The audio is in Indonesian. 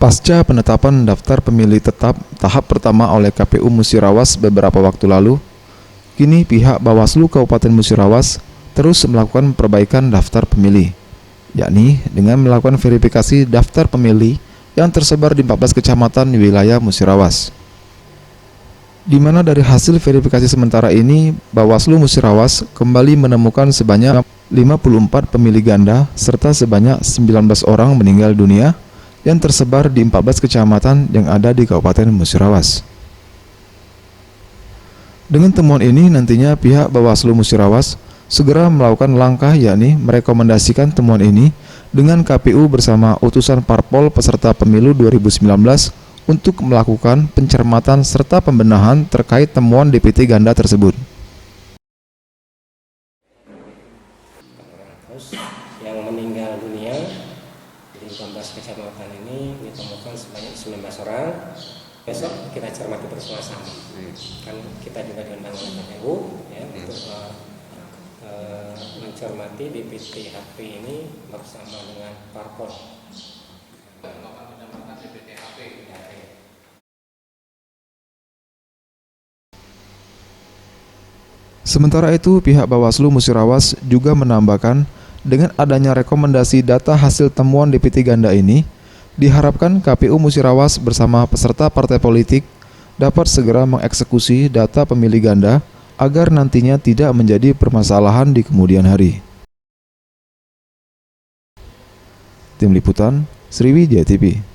Pasca penetapan daftar pemilih tetap tahap pertama oleh KPU Musirawas beberapa waktu lalu, kini pihak Bawaslu Kabupaten Musirawas terus melakukan perbaikan daftar pemilih, yakni dengan melakukan verifikasi daftar pemilih yang tersebar di 14 kecamatan di wilayah Musirawas. Di mana dari hasil verifikasi sementara ini, Bawaslu Musirawas kembali menemukan sebanyak 54 pemilih ganda serta sebanyak 19 orang meninggal dunia yang tersebar di 14 kecamatan yang ada di Kabupaten Musirawas. Dengan temuan ini nantinya pihak Bawaslu Musirawas segera melakukan langkah, yakni merekomendasikan temuan ini dengan KPU bersama utusan parpol peserta pemilu 2019 untuk melakukan pencermatan serta pembenahan terkait temuan DPT ganda tersebut. Terus yang meninggal dunia di 14 kecamatan ini ditemukan sebanyak 19 orang. Besok kita cermati bersama-sama. Kan kita juga diundang oleh KPU ya, untuk mencermati DPT HP ini bersama dengan parpol. Sementara itu, pihak Bawaslu Musirawas juga menambahkan, dengan adanya rekomendasi data hasil temuan DPT ganda ini, diharapkan KPU Musirawas bersama peserta partai politik dapat segera mengeksekusi data pemilih ganda agar nantinya tidak menjadi permasalahan di kemudian hari. Tim Liputan, Sriwijaya TV.